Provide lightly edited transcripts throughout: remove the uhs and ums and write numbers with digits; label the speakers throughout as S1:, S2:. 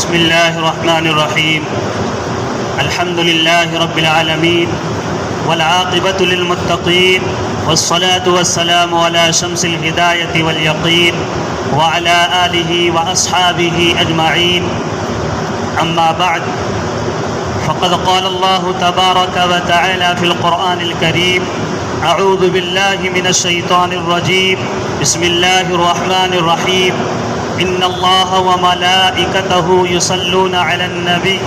S1: بسم الله الرحمن الرحيم. الحمد لله رب العالمين والعاقبة للمتقين والصلاة والسلام على شمس الهداية واليقين وعلى آله وأصحابه أجمعين. أما بعد، فقد قال الله تبارك وتعالى في القرآن الكريم: أعوذ بالله من الشيطان الرجيم. بسم الله الرحمن الرحيم. إن الله وملائكته يصلون على النبي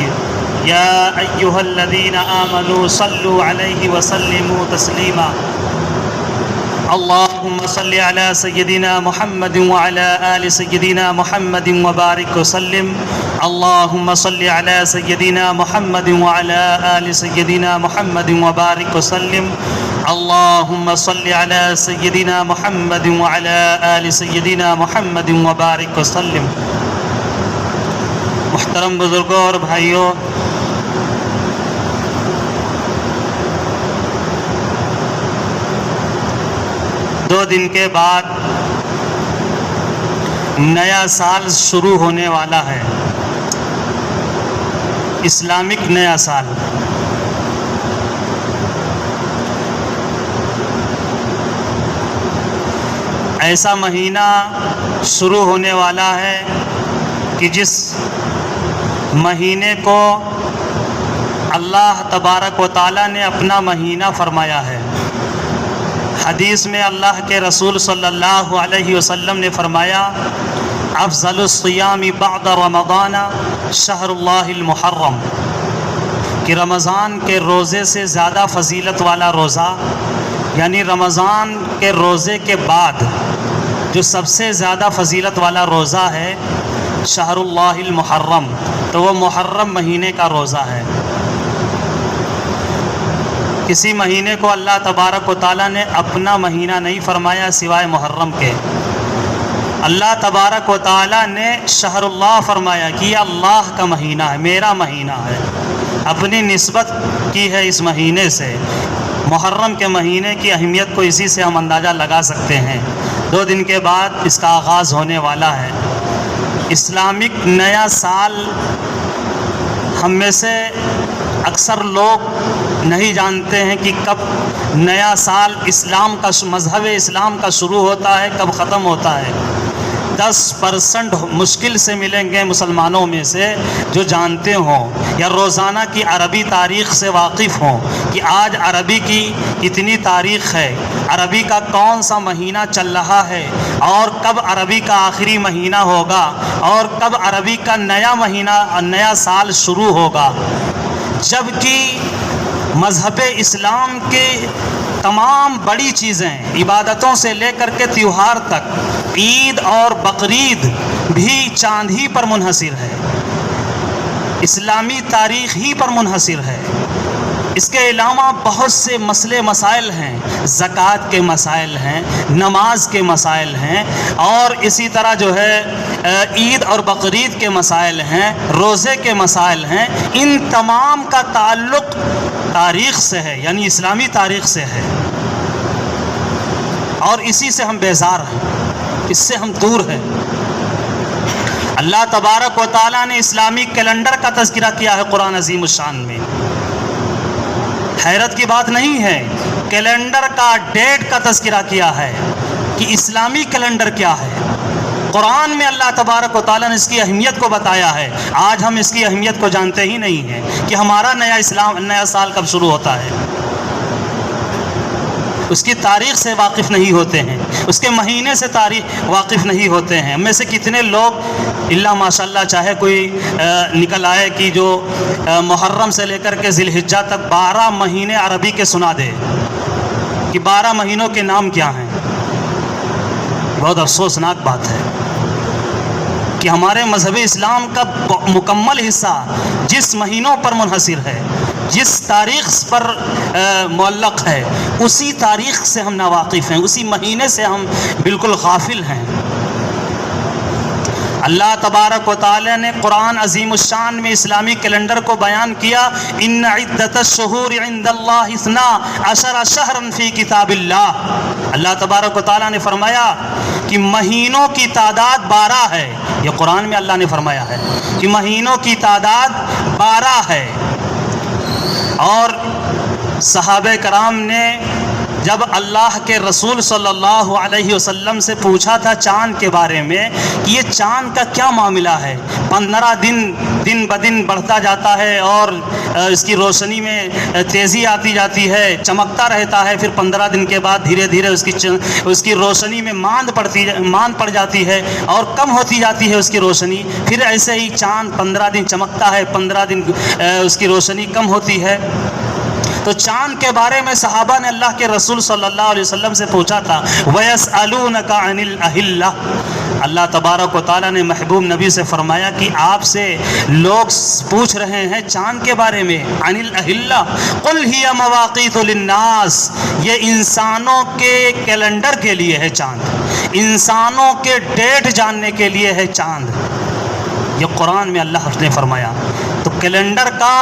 S1: يا أيها الذين آمنوا صلوا عليه وسلموا تسليما. اللهم صل على سيدنا محمد وعلى آل سيدنا محمد وبارك وسلم. اللهم صل على سيدنا محمد وعلى آل سيدنا محمد وبارك وسلم. اللهم صل على سيدنا محمد وعلى آل سيدنا محمد وبارك وسلم. محترم بزرگوں اور بھائیوں، دو دن کے بعد نیا سال شروع ہونے والا ہے، اسلامک نیا سال. ایسا مہینہ شروع ہونے والا ہے کہ جس مہینے کو اللہ تبارک و تعالیٰ نے اپنا مہینہ فرمایا ہے. حدیث میں اللہ کے رسول صلی اللہ علیہ وسلم نے فرمایا: افضل الصیام بعد رمضان شہر اللہ المحرم، کہ رمضان کے روزے سے زیادہ فضیلت والا روزہ، یعنی رمضان کے روزے کے بعد جو سب سے زیادہ فضیلت والا روزہ ہے شہر اللہ المحرم، تو وہ محرم مہینے کا روزہ ہے. کسی مہینے کو اللہ تبارک و تعالیٰ نے اپنا مہینہ نہیں فرمایا سوائے محرم کے. اللہ تبارک و تعالیٰ نے شہر اللہ فرمایا کہ یہ اللہ کا مہینہ ہے، میرا مہینہ ہے. اپنی نسبت کی ہے اس مہینے سے. محرم کے مہینے کی اہمیت کو اسی سے ہم اندازہ لگا سکتے ہیں. 2 دن کے بعد اس کا آغاز ہونے والا ہے. اسلامک نیا سال ہم میں سے اکثر لوگ نہیں جانتے ہیں کہ کب نیا سال اسلام کا مذہب اسلام کا شروع ہوتا ہے، کب ختم ہوتا ہے. 10% مشکل سے ملیں گے مسلمانوں میں سے جو جانتے ہوں یا روزانہ کی عربی تاریخ سے واقف ہوں کہ آج عربی کی اتنی تاریخ ہے، عربی کا کون سا مہینہ چل رہا ہے، اور کب عربی کا آخری مہینہ ہوگا، اور کب عربی کا نیا مہینہ نیا سال شروع ہوگا. جبکہ مذہب اسلام کے تمام بڑی چیزیں، عبادتوں سے لے کر کے تیوہار تک، عید اور بقرعید بھی چاند ہی پر منحصر ہے، اسلامی تاریخ ہی پر منحصر ہے. اس کے علاوہ بہت سے مسئلے مسائل ہیں، زکوٰۃ کے مسائل ہیں، نماز کے مسائل ہیں، اور اسی طرح جو ہے عید اور بقرعید کے مسائل ہیں، روزے کے مسائل ہیں. ان تمام کا تعلق تاریخ سے ہے، یعنی اسلامی تاریخ سے ہے، اور اسی سے ہم بیزار ہیں، اس سے ہم دور ہیں. اللہ تبارک و تعالیٰ نے اسلامی کیلنڈر کا تذکرہ کیا ہے قرآن عظیم الشان میں. حیرت کی بات نہیں ہے، کیلنڈر کا ڈیٹ کا تذکرہ کیا ہے کہ اسلامی کیلنڈر کیا ہے. قرآن میں اللہ تبارک و تعالیٰ نے اس کی اہمیت کو بتایا ہے. آج ہم اس کی اہمیت کو جانتے ہی نہیں ہیں کہ ہمارا نیا سال کب شروع ہوتا ہے. اس کی تاریخ سے واقف نہیں ہوتے ہیں، اس کے مہینے سے تاریخ واقف نہیں ہوتے ہیں. ہم میں سے کتنے لوگ اللہ ماشاء اللہ چاہے کوئی نکل آئے کہ جو محرم سے لے کر کے ذی الحجہ تک 12 مہینے عربی کے سنا دے کہ 12 مہینوں کے نام کیا ہیں. بہت افسوسناک بات ہے کہ ہمارے مذہب اسلام کا مکمل حصہ جس مہینوں پر منحصر ہے، جس تاریخ پر معلق ہے، اسی تاریخ سے ہم ناواقف ہیں، اسی مہینے سے ہم بالکل غافل ہیں. اللہ تبارک و تعالی نے قرآن عظیم الشان میں اسلامی کیلنڈر کو بیان کیا، ان عدت الشہور عند اللہ 12 شہرا فی کتاب اللہ۔ اللہ تبارک و تعالی نے فرمایا کہ مہینوں کی تعداد 12 ہے، یہ قرآن میں اللہ نے فرمایا ہے کہ مہینوں کی تعداد 12 ہے۔ اور صحابہ کرام نے جب اللہ کے رسول صلی اللہ علیہ وسلم سے پوچھا تھا چاند کے بارے میں کہ یہ چاند کا کیا معاملہ ہے، 15 دن بدن بڑھتا جاتا ہے اور اس کی روشنی میں تیزی آتی جاتی ہے، چمکتا رہتا ہے، پھر 15 دن کے بعد دھیرے دھیرے اس کی روشنی میں ماند پڑ جاتی ہے اور کم ہوتی جاتی ہے اس کی روشنی، پھر ایسے ہی چاند 15 دن چمکتا ہے، 15 دن اس کی روشنی کم ہوتی ہے۔ تو چاند کے بارے میں صحابہ نے اللہ کے رسول صلی اللہ علیہ وسلم سے پوچھا تھا، وَيَسْأَلُونَكَ عَنِ الْأَهِلَّةِ۔ اللہ تبارک و تعالیٰ نے محبوب نبی سے فرمایا کہ آپ سے لوگ پوچھ رہے ہیں چاند کے بارے میں، عَنِ الْأَهِلَّةِ قُلْ هِيَ مَوَاقِيتُ لِلنَّاسِ، یہ انسانوں کے کیلنڈر کے لیے ہے چاند، انسانوں کے ڈیٹ جاننے کے لیے ہے چاند، یہ قرآن میں اللہ نے فرمایا۔ تو کیلنڈر کا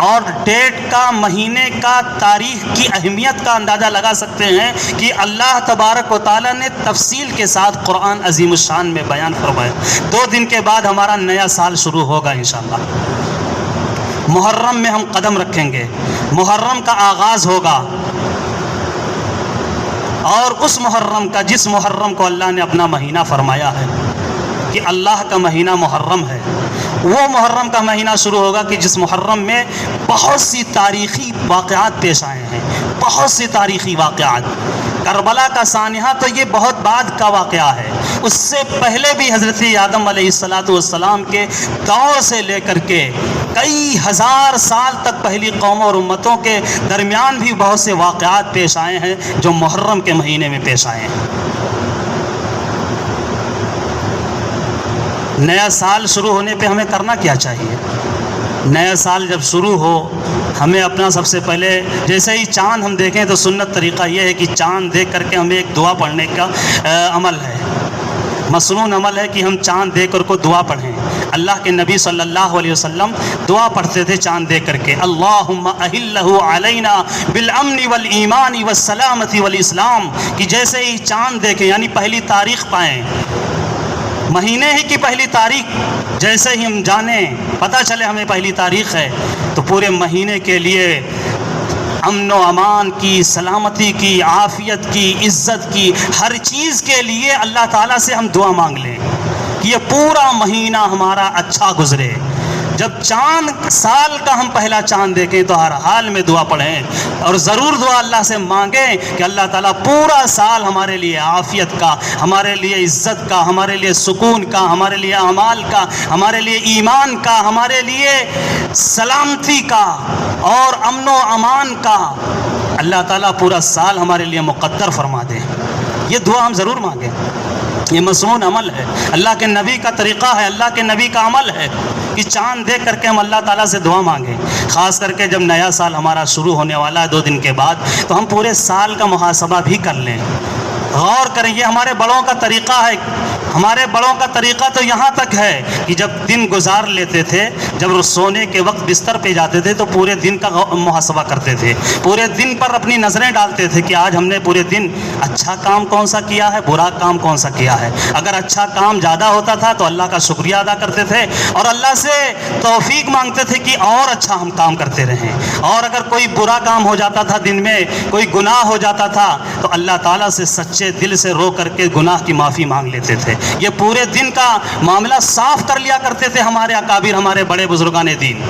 S1: اور ڈیٹ کا، مہینے کا، تاریخ کی اہمیت کا اندازہ لگا سکتے ہیں کہ اللہ تبارک و تعالیٰ نے تفصیل کے ساتھ قرآن عظیم الشان میں بیان فرمایا۔ 2 دن کے بعد ہمارا نیا سال شروع ہوگا انشاءاللہ، محرم میں ہم قدم رکھیں گے، محرم کا آغاز ہوگا، اور اس محرم کا، جس محرم کو اللہ نے اپنا مہینہ فرمایا ہے کہ اللہ کا مہینہ محرم ہے، وہ محرم کا مہینہ شروع ہوگا کہ جس محرم میں بہت سی تاریخی واقعات پیش آئے ہیں، بہت سی تاریخی واقعات۔ کربلا کا سانحہ تو یہ بہت بعد کا واقعہ ہے، اس سے پہلے بھی حضرت آدم علیہ السلام کے دور سے لے کر کے کئی ہزار سال تک پہلی قوموں اور امتوں کے درمیان بھی بہت سے واقعات پیش آئے ہیں جو محرم کے مہینے میں پیش آئے ہیں۔ نیا سال شروع ہونے پہ ہمیں کرنا کیا چاہیے؟ نیا سال جب شروع ہو، ہمیں اپنا سب سے پہلے، جیسے ہی چاند ہم دیکھیں تو سنت طریقہ یہ ہے کہ چاند دیکھ کر کے ہمیں ایک دعا پڑھنے کا عمل ہے، مسنون عمل ہے کہ ہم چاند دیکھ کر کو دعا پڑھیں۔ اللہ کے نبی صلی اللہ علیہ وسلم دعا پڑھتے تھے چاند دیکھ کر کے، اللہم اہلہ علینا بالامن والایمان والسلامت والاسلام، کہ جیسے ہی چاند دیکھیں یعنی پہلی تاریخ پائیں، مہینے ہی کی پہلی تاریخ جیسے ہی ہم جانیں، پتہ چلے ہمیں پہلی تاریخ ہے، تو پورے مہینے کے لیے امن و امان کی، سلامتی کی، عافیت کی، عزت کی، ہر چیز کے لیے اللہ تعالیٰ سے ہم دعا مانگ لیں کہ یہ پورا مہینہ ہمارا اچھا گزرے۔ جب چاند سال کا ہم پہلا چاند دیکھیں تو ہر حال میں دعا پڑھیں اور ضرور دعا اللہ سے مانگیں کہ اللہ تعالیٰ پورا سال ہمارے لیے عافیت کا، ہمارے لیے عزت کا، ہمارے لیے سکون کا، ہمارے لیے اعمال کا، ہمارے لیے ایمان کا، ہمارے لیے سلامتی کا اور امن و امان کا، اللہ تعالیٰ پورا سال ہمارے لیے مقدر فرما دے۔ یہ دعا ہم ضرور مانگیں، یہ مسنون عمل ہے، اللہ کے نبی کا طریقہ ہے، اللہ کے نبی کا عمل ہے کہ چاند دیکھ کر کے ہم اللہ تعالیٰ سے دعا مانگیں۔ خاص کر کے جب نیا سال ہمارا شروع ہونے والا ہے 2 دن کے بعد، تو ہم پورے سال کا محاسبہ بھی کر لیں، غور کریں۔ یہ ہمارے بڑوں کا طریقہ ہے، ہمارے بڑوں کا طریقہ تو یہاں تک ہے کہ جب دن گزار لیتے تھے، جب سونے کے وقت بستر پہ جاتے تھے تو پورے دن کا محاسبہ کرتے تھے، پورے دن پر اپنی نظریں ڈالتے تھے کہ آج ہم نے پورے دن اچھا کام کون سا کیا ہے، برا کام کون سا کیا ہے۔ اگر اچھا کام زیادہ ہوتا تھا تو اللہ کا شکریہ ادا کرتے تھے اور اللہ سے توفیق مانگتے تھے کہ اور اچھا ہم کام کرتے رہیں، اور اگر کوئی برا کام ہو جاتا تھا دن میں، کوئی گناہ ہو جاتا تھا، تو اللہ تعالیٰ سے سچے دل سے رو کر کے گناہ کی معافی مانگ لیتے تھے۔ یہ پورے دن کا معاملہ صاف کر لیا کرتے تھے ہمارے اکابر، ہمارے بڑے بزرگان دین۔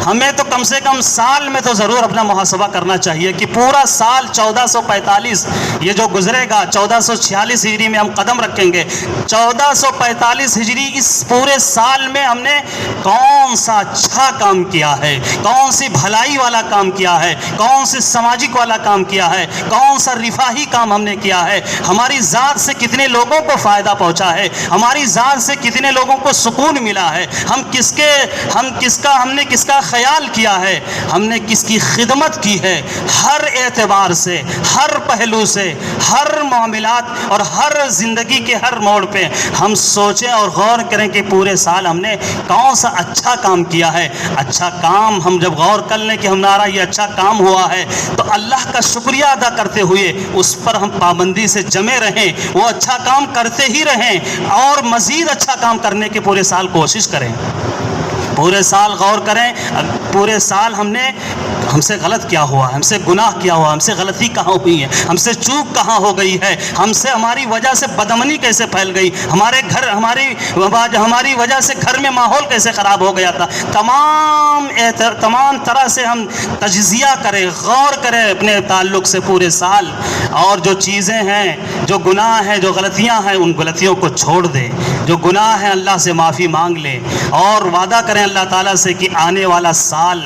S1: ہمیں تو کم سے کم سال میں تو ضرور اپنا محاسبہ کرنا چاہیے کہ پورا سال 1445 یہ جو گزرے گا، 1446 ہجری میں ہم قدم رکھیں گے، 1445 ہجری اس پورے سال میں ہم نے کون سا اچھا کام کیا ہے، کون سی بھلائی والا کام کیا ہے، کون سے سماجک والا کام کیا ہے، کون سا رفاہی کام ہم نے کیا ہے، ہماری ذات سے کتنے لوگوں کو فائدہ پہنچا ہے، ہماری ذات سے کتنے لوگوں کو سکون ملا ہے، ہم نے کس کا خیال کیا ہے، ہم نے کس کی خدمت کی ہے، ہر اعتبار سے، ہر پہلو سے، ہر معاملات اور ہر زندگی کے ہر موڑ پہ ہم سوچیں اور غور کریں کہ پورے سال ہم نے کون سا اچھا کام کیا ہے۔ اچھا کام ہم جب غور کر لیں کہ ہمارا یہ اچھا کام ہوا ہے تو اللہ کا شکریہ ادا کرتے ہوئے اس پر ہم پابندی سے جمے رہیں، وہ اچھا کام کرتے ہی رہیں اور مزید اچھا کام کرنے کی پورے سال کوشش کریں۔ پورے سال غور کریں، پورے سال ہم سے غلط کیا ہوا، ہم سے گناہ کیا ہوا، ہم سے غلطی کہاں ہوئی ہے، ہم سے چوک کہاں ہو گئی ہے، ہم سے ہماری وجہ سے بدامنی کیسے پھیل گئی، ہماری وجہ سے گھر میں ماحول کیسے خراب ہو گیا تھا۔ تمام طرح سے ہم تجزیہ کریں، غور کریں اپنے تعلق سے پورے سال، اور جو چیزیں ہیں، جو گناہ ہیں، جو غلطیاں ہیں، ان غلطیوں کو چھوڑ دیں۔ جو گناہ ہیں اللہ سے معافی مانگ لیں اور وعدہ کریں اللہ تعالیٰ سے کہ آنے والا سال،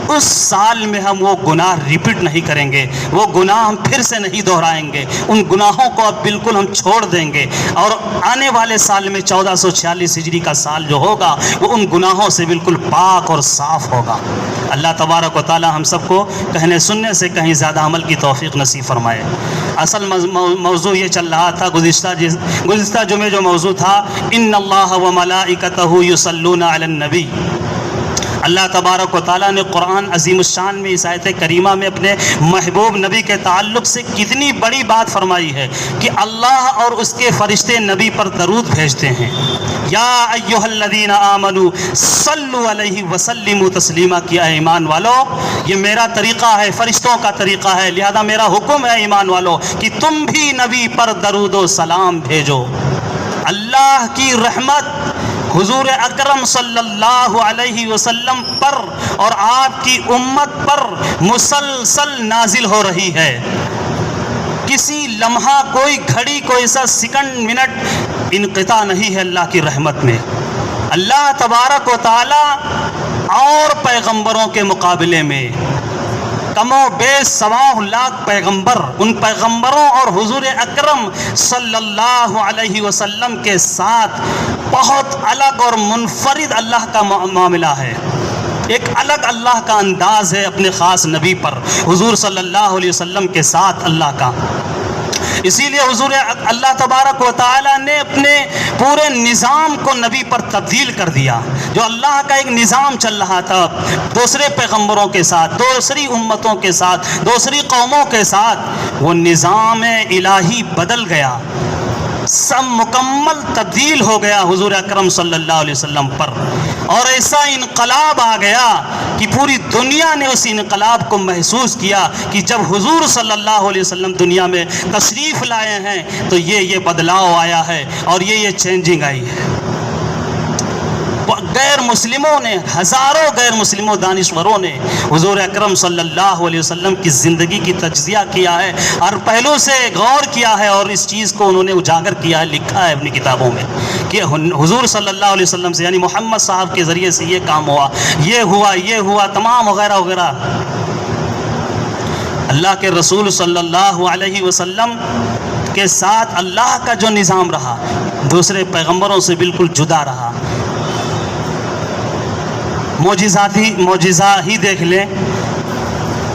S1: اس سال میں ہم وہ گناہ ریپیٹ نہیں کریں گے، وہ گناہ ہم پھر سے نہیں دہرائیں گے، ان گناہوں کو اب بالکل ہم چھوڑ دیں گے، اور آنے والے سال میں 1446 ہجری کا سال جو ہوگا وہ ان گناہوں سے بالکل پاک اور صاف ہوگا۔ اللہ تبارک و تعالی ہم سب کو کہنے سننے سے کہیں زیادہ عمل کی توفیق نصیب فرمائے۔ اصل موضوع یہ چل رہا تھا گزشتہ جمعے جو موضوع تھا، ان اللہ و ملائکتہ یصلون علی النبی۔ اللہ تبارک و تعالیٰ نے قرآن عظیم الشان میں اس آیت کریمہ میں اپنے محبوب نبی کے تعلق سے کتنی بڑی بات فرمائی ہے کہ اللہ اور اس کے فرشتے نبی پر درود بھیجتے ہیں۔ یا ایھا الذین آمنوا صلوا علیہ وسلموا تسلیما، کیا ہے ایمان والو، یہ میرا طریقہ ہے، فرشتوں کا طریقہ ہے، لہذا میرا حکم ہے ایمان والو کہ تم بھی نبی پر درود و سلام بھیجو۔ اللہ کی رحمت حضور اکرم صلی اللہ علیہ وسلم پر اور آپ کی امت پر مسلسل نازل ہو رہی ہے۔ کسی لمحہ، کوئی گھڑی، کوئی سا سیکنڈ، منٹ انقطاع نہیں ہے اللہ کی رحمت میں۔ اللہ تبارک و تعالی اور پیغمبروں کے مقابلے میں کم و بیش 1.25 لاکھ پیغمبر، ان پیغمبروں اور حضور اکرم صلی اللہ علیہ وسلم کے ساتھ بہت الگ اور منفرد اللہ کا معاملہ ہے۔ ایک الگ اللہ کا انداز ہے اپنے خاص نبی پر، حضور صلی اللہ علیہ وسلم کے ساتھ اللہ کا۔ اسی لیے حضور اللہ تبارک و تعالی نے اپنے پورے نظام کو نبی پر تبدیل کر دیا۔ جو اللہ کا ایک نظام چل رہا تھا دوسرے پیغمبروں کے ساتھ، دوسری امتوں کے ساتھ، دوسری قوموں کے ساتھ، وہ نظام الہی بدل گیا، سب مکمل تبدیل ہو گیا حضور اکرم صلی اللہ علیہ وسلم پر، اور ایسا انقلاب آ گیا کہ پوری دنیا نے اس انقلاب کو محسوس کیا کہ جب حضور صلی اللہ علیہ وسلم دنیا میں تشریف لائے ہیں تو یہ بدلاؤ آیا ہے اور یہ چینجنگ آئی ہے۔ غیر مسلموں نے، ہزاروں غیر مسلموں دانشوروں نے حضور اکرم صلی اللہ علیہ وسلم کی زندگی کی تجزیہ کیا ہے، ہر پہلو سے غور کیا ہے، اور اس چیز کو انہوں نے اجاگر کیا ہے، لکھا ہے اپنی کتابوں میں کہ حضور صلی اللہ علیہ وسلم سے، یعنی محمد صاحب کے ذریعے سے یہ کام ہوا، یہ ہوا تمام وغیرہ وغیرہ۔ اللہ کے رسول صلی اللہ علیہ وسلم کے ساتھ اللہ کا جو نظام رہا دوسرے پیغمبروں سے بالکل جدا رہا۔ معجزہ ہی دیکھ لیں،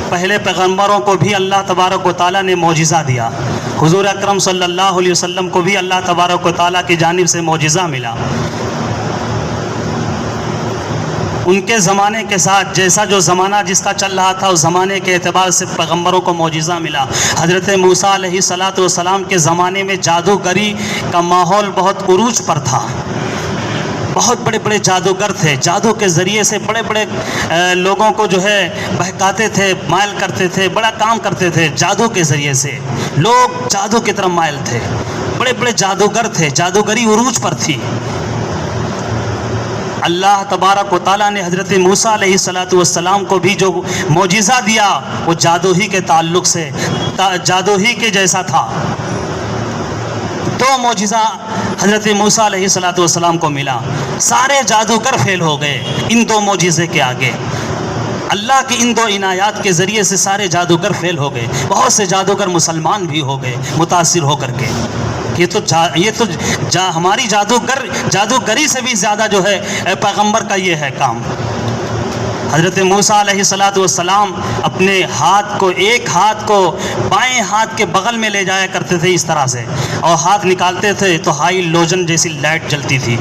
S1: پہلے پیغمبروں کو بھی اللہ تبارک و تعالیٰ نے معجزہ دیا، حضور اکرم صلی اللہ علیہ وسلم کو بھی اللہ تبارک و تعالیٰ کی جانب سے معجزہ ملا۔ ان کے زمانے کے ساتھ جیسا جو زمانہ جس کا چل رہا تھا اس زمانے کے اعتبار سے پیغمبروں کو معجزہ ملا۔ حضرت موسیٰ علیہ السلام کے زمانے میں جادوگری کا ماحول بہت عروج پر تھا، بہت بڑے بڑے جادوگر تھے، جادو کے ذریعے سے بڑے بڑے لوگوں کو جو ہے بہکاتے تھے، مائل کرتے تھے، بڑا کام کرتے تھے جادو کے ذریعے سے، لوگ جادو کی طرف مائل تھے، بڑے بڑے جادوگر تھے، جادوگری عروج پر تھی۔ اللہ تبارک و تعالیٰ نے حضرت موسیٰ علیہ السلام کو بھی جو معجزہ دیا وہ جادو ہی کے تعلق سے، جادو ہی کے جیسا تھا۔ دو معجزہ حضرت موسیٰ علیہ السلام کو ملا، سارے جادوگر فیل ہو گئے ان دو معجزے کے آگے۔ اللہ کی ان دو عنایات کے ذریعے سے سارے جادوگر فیل ہو گئے، بہت سے جادوگر مسلمان بھی ہو گئے متاثر ہو کر کے۔ یہ تو ہماری جادوگری سے بھی زیادہ جو ہے پیغمبر کا یہ ہے کام۔ حضرت موسیٰ علیہ السلام اپنے ہاتھ کو، ایک ہاتھ کو بائیں ہاتھ کے بغل میں لے جایا کرتے تھے اس طرح سے، اور ہاتھ نکالتے تھے تو ہائی لوجن جیسی لائٹ جلتی تھی،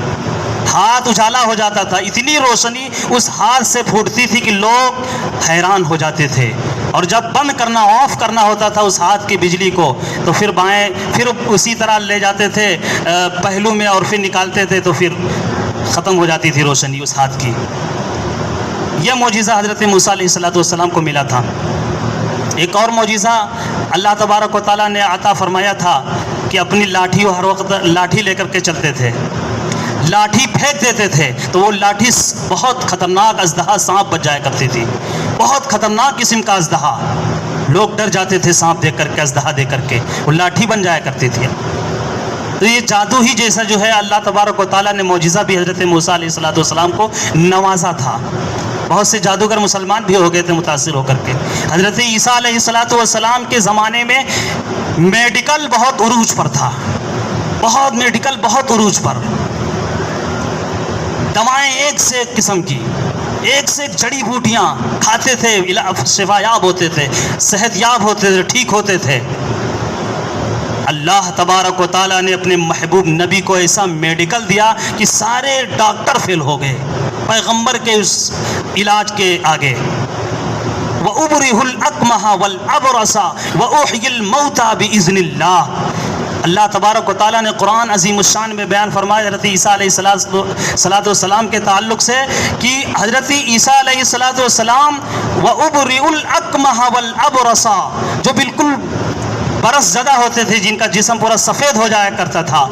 S1: ہاتھ اجالا ہو جاتا تھا، اتنی روشنی اس ہاتھ سے پھوٹتی تھی کہ لوگ حیران ہو جاتے تھے، اور جب بند کرنا، آف کرنا ہوتا تھا اس ہاتھ کی بجلی کو تو پھر بائیں، پھر اسی طرح لے جاتے تھے پہلو میں اور پھر نکالتے تھے تو پھر ختم ہو جاتی تھی روشنی اس ہاتھ کی۔ یہ معجزہ حضرت موسیٰ علیہ السلام کو ملا تھا۔ ایک اور معجزہ اللہ تبارک و تعالیٰ نے عطا فرمایا تھا کہ اپنی لاٹھی، ہر وقت لاٹھی لے کر کے چلتے تھے، لاٹھی پھینک دیتے تھے تو وہ لاٹھی بہت خطرناک اژدہا سانپ بچ جایا کرتی تھی، بہت خطرناک قسم کا اژدہا، لوگ ڈر جاتے تھے سانپ دیکھ کر کے، اژدہا دیکھ کر کے، وہ لاٹھی بن جایا کرتی تھی۔ تو یہ جادو ہی جیسا جو ہے اللہ تبارک و تعالیٰ نے معجزہ بھی حضرت موسیٰ علیہ السلام کو نوازا تھا۔ بہت سے جادوگر مسلمان بھی ہو گئے تھے متاثر ہو کر کے۔ حضرت عیسیٰ علیہ السلام کے زمانے میں میڈیکل بہت عروج پر تھا، بہت میڈیکل بہت عروج پر، دوائیں ایک سے ایک قسم کی، ایک سے ایک جڑی بوٹیاں کھاتے تھے، شفا یاب ہوتے تھے، صحت یاب ہوتے تھے، ٹھیک ہوتے تھے۔ اللہ تبارک و تعالیٰ نے اپنے محبوب نبی کو ایسا میڈیکل دیا کہ سارے ڈاکٹر فیل ہو گئے پیغمبر کے اس علاج کے آگے۔ وَأُبْرِئُ الْأَكْمَحَ وَالْأَبْرَصَ وَأُحْيِي الْمَوْتَى بِإِذْنِ اللَّهِ۔ اللہ تبارک و تعالیٰ نے قرآن عظیم الشان میں بیان فرمایا حضرت عیسیٰ علیہ السلام کے تعلق سے کہ حضرت عیسیٰ علیہ السلام وَأُبْرِئُ الْأَكْمَحَ وَالْأَبْرَصَ، جو بالکل برس زدہ ہوتے تھے، جن کا جسم پورا سفید ہو جایا کرتا تھا،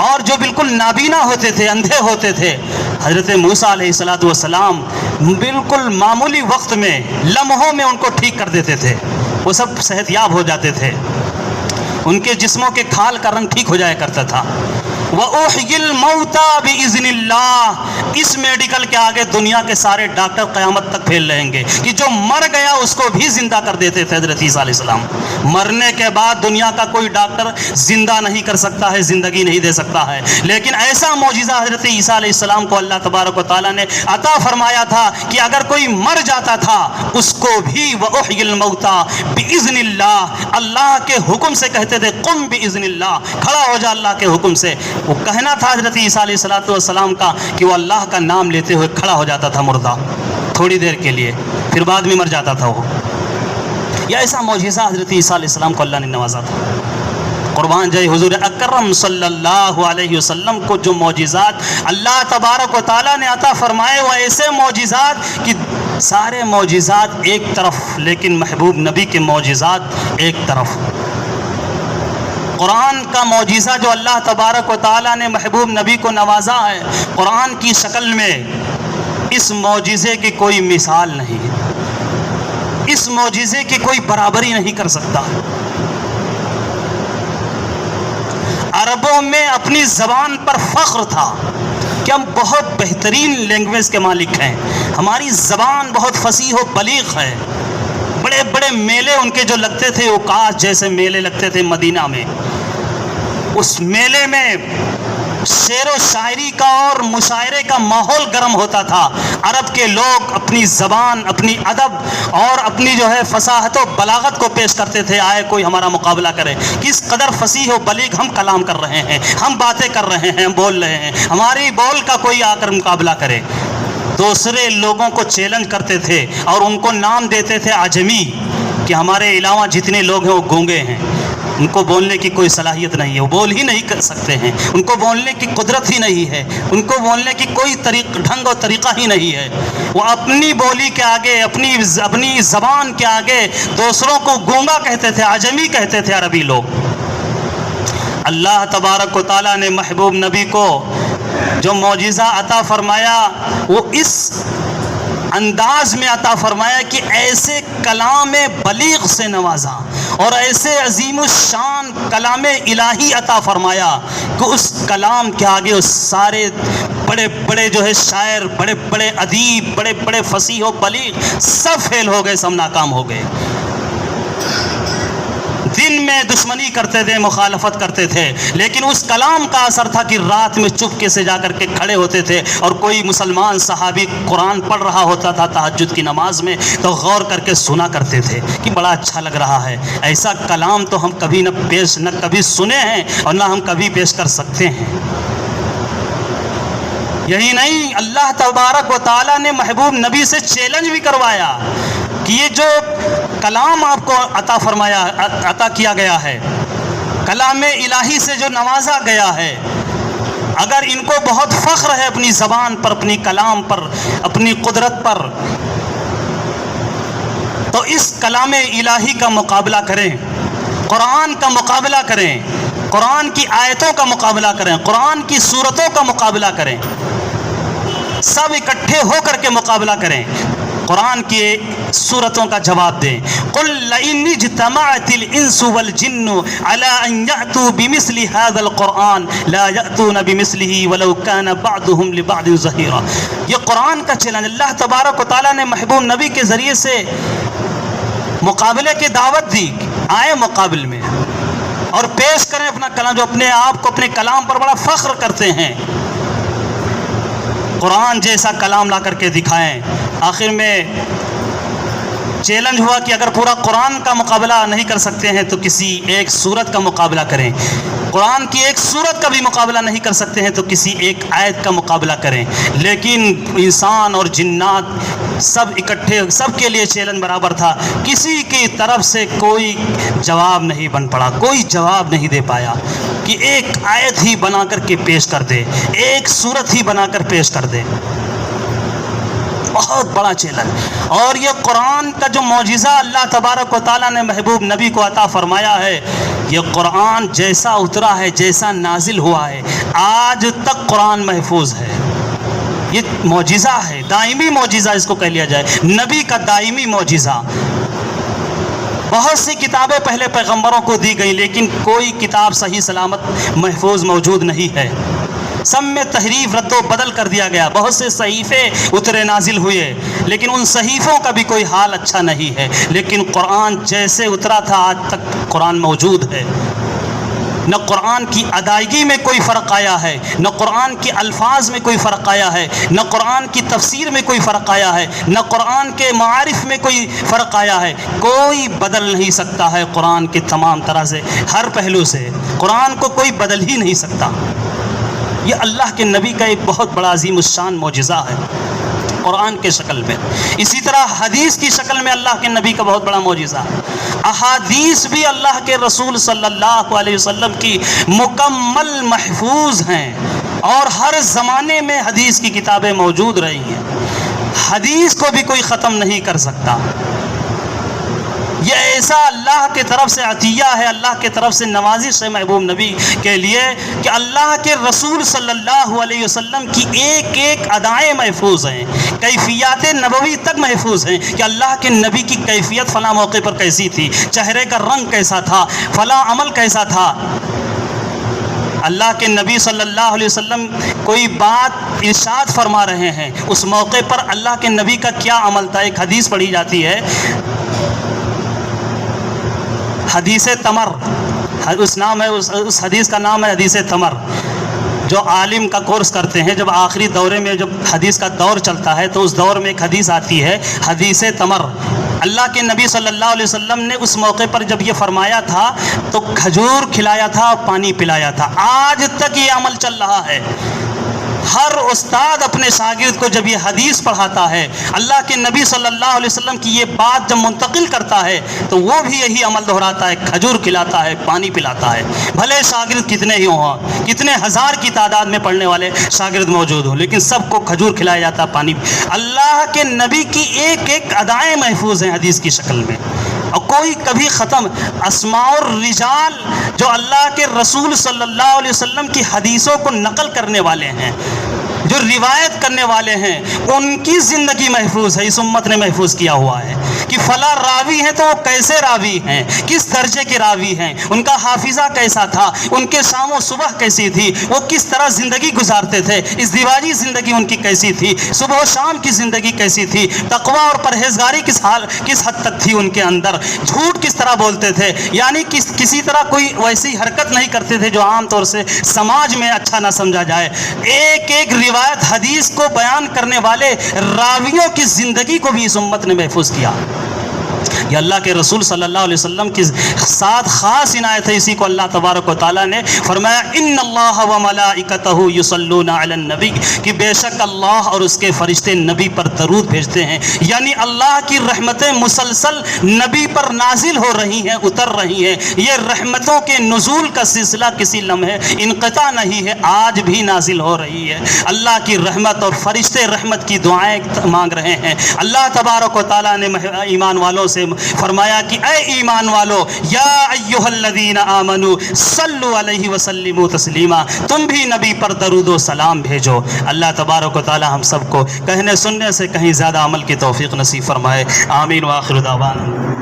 S1: اور جو بالکل نابینا ہوتے تھے، اندھے ہوتے تھے، حضرت موسیٰ علیہ السلام بالکل معمولی وقت میں، لمحوں میں ان کو ٹھیک کر دیتے تھے، وہ سب صحت یاب ہو جاتے تھے، ان کے جسموں کے کھال کا رنگ ٹھیک ہو جایا کرتا تھا۔ وَأُحْيِي الْمَوْتَى بِإِذْنِ اللَّهِ، اس میڈیکل کے آگے دنیا کے سارے ڈاکٹر قیامت تک پھیل رہیں گے کہ جو مر گیا اس کو بھی زندہ کر دیتے تھے حضرت عیسیٰ علیہ السلام۔ مرنے کے بعد دنیا کا کوئی ڈاکٹر زندہ نہیں کر سکتا ہے، زندگی نہیں دے سکتا ہے، لیکن ایسا معجزہ حضرت عیسیٰ علیہ السلام کو اللہ تبارک و تعالیٰ نے عطا فرمایا تھا کہ اگر کوئی مر جاتا تھا اس کو بھی وَأُحْيِي الْمَوْتَى بِإِذْنِ اللَّهِ، اللہ کے حکم سے کہتے تھے قُم بِإِذْنِ اللَّهِ، کھڑا ہو جا اللہ کے حکم سے۔ وہ کہنا تھا حضرت عیسیٰ علیہ السلام کا کہ وہ اللہ کا نام لیتے ہوئے کھڑا ہو جاتا تھا مردہ تھوڑی دیر کے لیے، پھر بعد میں مر جاتا تھا وہ۔ یہ ایسا معجزہ حضرت عیسیٰ علیہ السلام کو اللہ نے نوازا تھا۔ قربان جائے حضور اکرم صلی اللہ علیہ وسلم کو جو معجزات اللہ تبارک و تعالیٰ نے عطا فرمائے، وہ ایسے معجزات کہ سارے معجزات ایک طرف، لیکن محبوب نبی کے معجزات ایک طرف۔ قرآن کا معجزہ جو اللہ تبارک و تعالیٰ نے محبوب نبی کو نوازا ہے قرآن کی شکل میں، اس معجزے کی کوئی مثال نہیں، اس معجزے کی کوئی برابری نہیں کر سکتا۔ عربوں میں اپنی زبان پر فخر تھا کہ ہم بہت بہترین لینگویج کے مالک ہیں، ہماری زبان بہت فصیح و بلیغ ہے۔ بڑے بڑے میلے ان کے جو لگتے تھے، اوقاس جیسے میلے لگتے تھے مدینہ میں، اس میلے میں شعر و شاعری کا اور مشاعرے کا ماحول گرم ہوتا تھا۔ عرب کے لوگ اپنی زبان، اپنی ادب اور اپنی جو ہے فصاحت و بلاغت کو پیش کرتے تھے، آئے کوئی ہمارا مقابلہ کرے، کس قدر فصیح و بلیغ ہم کلام کر رہے ہیں، ہم باتیں کر رہے ہیں، ہم بول رہے ہیں، ہماری بول کا کوئی آ کر مقابلہ کرے۔ دوسرے لوگوں کو چیلنج کرتے تھے اور ان کو نام دیتے تھے عجمی، کہ ہمارے علاوہ جتنے لوگ ہیں وہ گونگے ہیں، ان کو بولنے کی کوئی صلاحیت نہیں ہے، وہ بول ہی نہیں کر سکتے ہیں، ان کو بولنے کی قدرت ہی نہیں ہے، ان کو بولنے کی کوئی ڈھنگ اور طریقہ ہی نہیں ہے۔ وہ اپنی بولی کے آگے، اپنی زبان کے آگے دوسروں کو گونگا کہتے تھے، عجمی کہتے تھے عربی لوگ۔ اللہ تبارک و تعالیٰ نے محبوب نبی کو جو معجزہ عطا فرمایا وہ اس انداز میں عطا فرمایا کہ ایسے کلام بلیغ سے نوازا اور ایسے عظیم الشان کلام الہی عطا فرمایا کہ اس کلام کے آگے اس سارے بڑے بڑے جو ہے شاعر، بڑے بڑے ادیب، بڑے بڑے فصیح و بلیغ سب فیل ہو گئے، سب ناکام ہو گئے۔ دن میں دشمنی کرتے تھے، مخالفت کرتے تھے، لیکن اس کلام کا اثر تھا کہ رات میں چپکے سے جا کر کے کھڑے ہوتے تھے، اور کوئی مسلمان صحابی قرآن پڑھ رہا ہوتا تھا تہجد کی نماز میں تو غور کر کے سنا کرتے تھے کہ بڑا اچھا لگ رہا ہے، ایسا کلام تو ہم کبھی نہ کبھی سنے ہیں اور نہ ہم کبھی پیش کر سکتے ہیں۔ یہی نہیں، اللہ تبارک و تعالیٰ نے محبوب نبی سے چیلنج بھی کروایا کہ یہ جو کلام آپ کو عطا کیا گیا ہے، کلام الہی سے جو نوازا گیا ہے، اگر ان کو بہت فخر ہے اپنی زبان پر، اپنی کلام پر، اپنی قدرت پر، تو اس کلام الہی کا مقابلہ کریں، قرآن کا مقابلہ کریں، قرآن کی آیتوں کا مقابلہ کریں، قرآن کی سورتوں کا مقابلہ کریں، سب اکٹھے ہو کر کے مقابلہ کریں، قرآن کی سورتوں کا جواب دیں۔ قل لئن اجتمعت الانس والجن على ان يأتوا بمثل هذا القرآن لا يأتون بمثله ولو كان بعضهم لبعض ظهيرا۔ یہ قرآن کا چیلنج اللہ تبارک و تعالیٰ نے محبوب نبی کے ذریعے سے مقابلے کی دعوت دی، آئے مقابل میں اور پیش کریں اپنا کلام، جو اپنے آپ کو اپنے کلام پر بڑا فخر کرتے ہیں، قرآن جیسا کلام لا کر کے دکھائیں۔ آخر میں چیلنج ہوا کہ اگر پورا قرآن کا مقابلہ نہیں کر سکتے ہیں تو کسی ایک سورت کا مقابلہ کریں، قرآن کی ایک سورت کا بھی مقابلہ نہیں کر سکتے ہیں تو کسی ایک آیت کا مقابلہ کریں۔ لیکن انسان اور جنات سب اکٹھے، سب کے لیے چیلنج برابر تھا، کسی کی طرف سے کوئی جواب نہیں بن پڑا، کوئی جواب نہیں دے پایا کہ ایک آیت ہی بنا کر کے پیش کر دے، ایک سورت ہی بنا کر پیش کر دے۔ بہت بڑا چیلنج۔ اور یہ قرآن کا جو معجزہ اللہ تبارک و تعالیٰ نے محبوب نبی کو عطا فرمایا ہے، یہ قرآن جیسا اترا ہے، جیسا نازل ہوا ہے، آج تک قرآن محفوظ ہے۔ یہ معجزہ ہے، دائمی معجزہ اس کو کہہ لیا جائے، نبی کا دائمی معجزہ۔ بہت سی کتابیں پہلے پیغمبروں کو دی گئی، لیکن کوئی کتاب صحیح سلامت محفوظ موجود نہیں ہے، سب میں تحریف رد و بدل کر دیا گیا، بہت سے صحیفے اترے نازل ہوئے، لیکن ان صحیفوں کا بھی کوئی حال اچھا نہیں ہے۔ لیکن قرآن جیسے اترا تھا آج تک قرآن موجود ہے، نہ قرآن کی ادائیگی میں کوئی فرق آیا ہے، نہ قرآن کے الفاظ میں کوئی فرق آیا ہے، نہ قرآن کی تفسیر میں کوئی فرق آیا ہے، نہ قرآن کے معارف میں کوئی فرق آیا ہے، کوئی بدل نہیں سکتا ہے قرآن کے تمام طرح سے، ہر پہلو سے قرآن کو کوئی بدل ہی نہیں سکتا۔ یہ اللہ کے نبی کا ایک بہت بڑا عظیم الشان معجزہ ہے قرآن کے شکل میں۔ اسی طرح حدیث کی شکل میں اللہ کے نبی کا بہت بڑا معجزہ ہے۔ احادیث بھی اللہ کے رسول صلی اللہ علیہ وسلم کی مکمل محفوظ ہیں، اور ہر زمانے میں حدیث کی کتابیں موجود رہی ہیں، حدیث کو بھی کوئی ختم نہیں کر سکتا۔ یہ ایسا اللہ کی طرف سے عطیہ ہے، اللہ کی طرف سے نوازش ہے محبوب نبی کے لیے کہ اللہ کے رسول صلی اللہ علیہ وسلم کی ایک ایک ادائیں محفوظ ہیں، کیفیات نبوی تک محفوظ ہیں کہ اللہ کے نبی کی کیفیت فلاں موقع پر کیسی تھی، چہرے کا رنگ کیسا تھا، فلاں عمل کیسا تھا۔ اللہ کے نبی صلی اللہ علیہ وسلم کوئی بات ارشاد فرما رہے ہیں، اس موقع پر اللہ کے نبی کا کیا عمل تھا۔ ایک حدیث پڑھی جاتی ہے، حدیث تمر، اس حدیث کا نام ہے حدیث تمر۔ جو عالم کا کورس کرتے ہیں، جب آخری دورے میں جب حدیث کا دور چلتا ہے تو اس دور میں ایک حدیث آتی ہے حدیث تمر۔ اللہ کے نبی صلی اللہ علیہ وسلم نے اس موقع پر جب یہ فرمایا تھا تو کھجور کھلایا تھا اور پانی پلایا تھا۔ آج تک یہ عمل چل رہا ہے۔ ہر استاد اپنے شاگرد کو جب یہ حدیث پڑھاتا ہے، اللہ کے نبی صلی اللہ علیہ وسلم کی یہ بات جب منتقل کرتا ہے تو وہ بھی یہی عمل دہراتا ہے، کھجور کھلاتا ہے، پانی پلاتا ہے۔ بھلے شاگرد کتنے ہی ہوں، کتنے ہزار کی تعداد میں پڑھنے والے شاگرد موجود ہوں، لیکن سب کو کھجور کھلایا جاتا ہے، پانی۔ اللہ کے نبی کی ایک ایک ادائیں محفوظ ہیں حدیث کی شکل میں، اور کوئی کبھی ختم۔ اسماء الرجال جو اللہ کے رسول صلی اللہ علیہ وسلم کی حدیثوں کو نقل کرنے والے ہیں، جو روایت کرنے والے ہیں ان کی زندگی محفوظ ہے، اس امت نے محفوظ کیا ہوا ہے کہ فلاں راوی ہیں تو وہ کیسے راوی ہیں، کس درجے کے راوی ہیں، ان کا حافظہ کیسا تھا، ان کے شام و صبح کیسی تھی، وہ کس طرح زندگی گزارتے تھے، ازدواجی زندگی ان کی کیسی تھی، صبح و شام کی زندگی کیسی تھی، تقوی اور پرہیزگاری کس حد تک تھی ان کے اندر، جھوٹ کس طرح بولتے تھے، یعنی کسی طرح کوئی ویسی حرکت نہیں کرتے تھے جو عام طور سے سماج میں اچھا نہ سمجھا جائے۔ ایک ایک روایت حدیث کو بیان کرنے والے راویوں کی زندگی کو بھی اس امت نے محفوظ کیا۔ یہ اللہ کے رسول صلی اللہ علیہ وسلم کی ساتھ خاص عنایت ہے، اسی کو اللہ تبارک و تعالیٰ نے فرمایا ان اللہ و ملائکتہ یصلون علی النبی، کہ بے شک اللہ اور اس کے فرشتے نبی پر درود بھیجتے ہیں، یعنی اللہ کی رحمتیں مسلسل نبی پر نازل ہو رہی ہیں، اتر رہی ہیں۔ یہ رحمتوں کے نزول کا سلسلہ کسی لمحے انقطاع نہیں ہے، آج بھی نازل ہو رہی ہے۔ اللہ کی رحمت اور فرشتے رحمت کی دعائیں مانگ رہے ہیں۔ اللہ تبارک و تعالیٰ نے ایمان والوں سے فرمایا کہ اے ایمان والو یا ایھا الذین آمنو صلوا علیہ وسلموا تسلیما، تم بھی نبی پر درود و سلام بھیجو۔ اللہ تبارک و تعالی ہم سب کو کہنے سننے سے کہیں زیادہ عمل کی توفیق نصیب فرمائے، آمین وآخر دعوانا۔